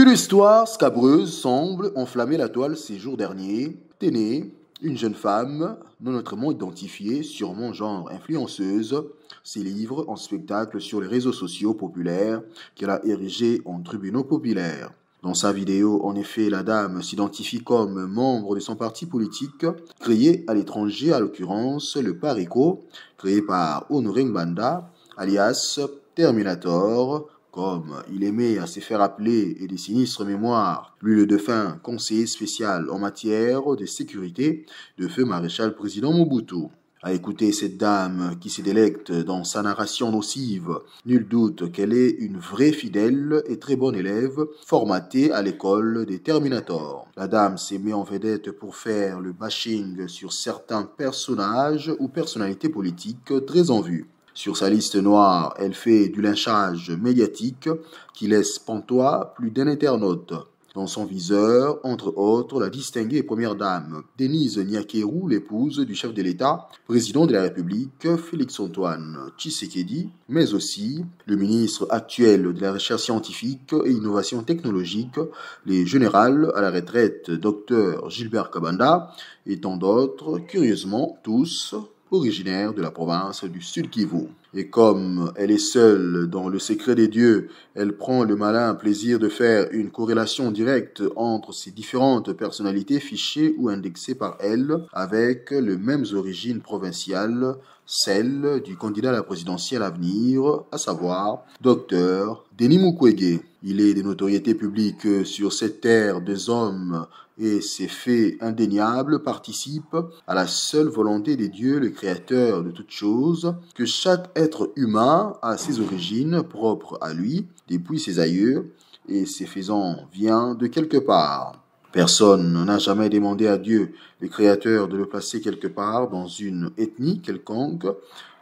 Une histoire scabreuse semble enflammer la toile ces jours derniers. Téné, une jeune femme, non autrement identifiée, sûrement genre influenceuse, ses livres en spectacle sur les réseaux sociaux populaires qu'elle a érigés en tribunaux populaires. Dans sa vidéo, en effet, la dame s'identifie comme membre de son parti politique, créé à l'étranger, à l'occurrence le PARECO, créé par Honoré Ngbanda, alias Terminator, comme il aimait à se faire appeler et des sinistres mémoires, lui le défunt conseiller spécial en matière de sécurité de feu maréchal président Mobutu. À écouter cette dame qui se délecte dans sa narration nocive, nul doute qu'elle est une vraie fidèle et très bonne élève, formatée à l'école des Terminators. La dame s'est mise en vedette pour faire le bashing sur certains personnages ou personnalités politiques très en vue. Sur sa liste noire, elle fait du lynchage médiatique qui laisse pantois plus d'un internaute. Dans son viseur, entre autres, la distinguée première dame, Denise Nyakeru, l'épouse du chef de l'État, président de la République, Félix-Antoine Tshisekedi, mais aussi le ministre actuel de la Recherche scientifique et innovation technologique, le général à la retraite, Dr Gilbert Kabanda, et tant d'autres, curieusement tous, originaire de la province du Sud Kivu. Et comme elle est seule dans le secret des dieux, elle prend le malin plaisir de faire une corrélation directe entre ces différentes personnalités fichées ou indexées par elle avec les mêmes origines provinciales, celle du candidat à la présidentielle à venir, à savoir Dr Denis Mukwege. Il est de notoriété publique sur cette terre des hommes et ses faits indéniables participent à la seule volonté des dieux, le créateur de toutes choses, que chaque être humain a ses origines propres à lui, depuis ses aïeux, et ses faisant vient de quelque part. Personne n'a jamais demandé à Dieu, le Créateur, de le placer quelque part dans une ethnie quelconque,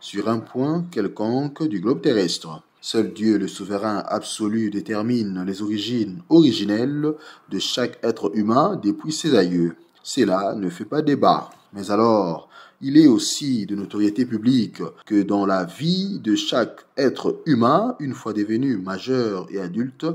sur un point quelconque du globe terrestre. Seul Dieu, le souverain absolu, détermine les origines originelles de chaque être humain depuis ses aïeux. Cela ne fait pas débat. Mais alors, il est aussi de notoriété publique que dans la vie de chaque être humain, une fois devenu majeur et adulte,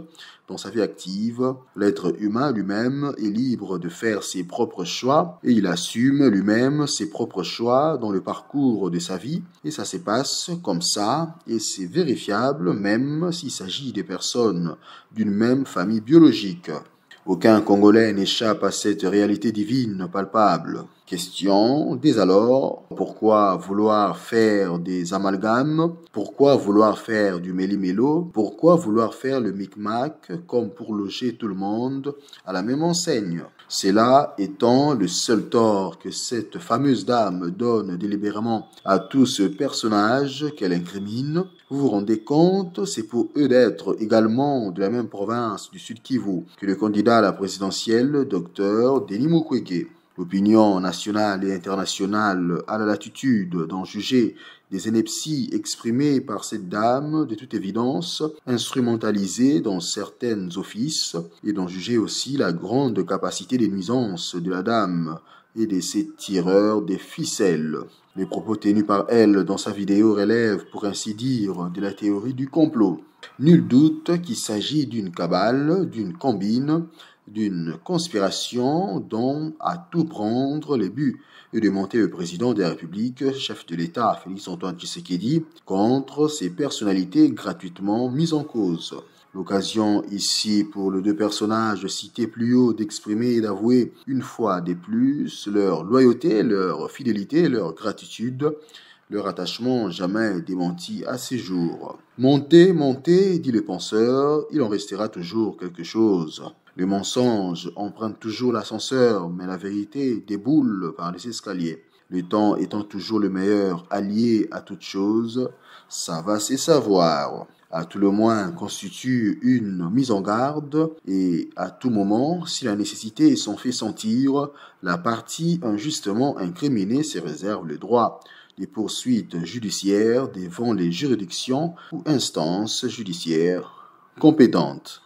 dans sa vie active, l'être humain lui-même est libre de faire ses propres choix et il assume lui-même ses propres choix dans le parcours de sa vie et ça se passe comme ça et c'est vérifiable même s'il s'agit des personnes d'une même famille biologique. Aucun Congolais n'échappe à cette réalité divine palpable. Question, dès alors, pourquoi vouloir faire des amalgames? Pourquoi vouloir faire du méli-mélo? Pourquoi vouloir faire le micmac comme pour loger tout le monde à la même enseigne? Cela étant le seul tort que cette fameuse dame donne délibérément à tout ce personnage qu'elle incrimine. Vous vous rendez compte, c'est pour eux d'être également de la même province du Sud Kivu que le candidat à la présidentielle, Dr Denis Mukwege. L'opinion nationale et internationale a la latitude d'en juger des inepties exprimées par cette dame, de toute évidence, instrumentalisée dans certains offices, et d'en juger aussi la grande capacité de nuisance de la dame et de ses tireurs des ficelles. Les propos tenus par elle dans sa vidéo relèvent, pour ainsi dire, de la théorie du complot. Nul doute qu'il s'agit d'une cabale, d'une combine, d'une conspiration dont à tout prendre le but est de monter le président de la République, chef de l'État Félix-Antoine Tshisekedi, contre ces personnalités gratuitement mises en cause. L'occasion ici pour les deux personnages cités plus haut d'exprimer et d'avouer une fois de plus leur loyauté, leur fidélité, leur gratitude, leur attachement jamais démenti à ces jours. Montez, montez, dit le penseur, il en restera toujours quelque chose. Le mensonge emprunte toujours l'ascenseur, mais la vérité déboule par les escaliers. Le temps étant toujours le meilleur allié à toute chose, ça va se savoir. À tout le moins constitue une mise en garde et à tout moment, si la nécessité s'en fait sentir, la partie injustement incriminée se réserve le droit des poursuites judiciaires devant les juridictions ou instances judiciaires compétentes.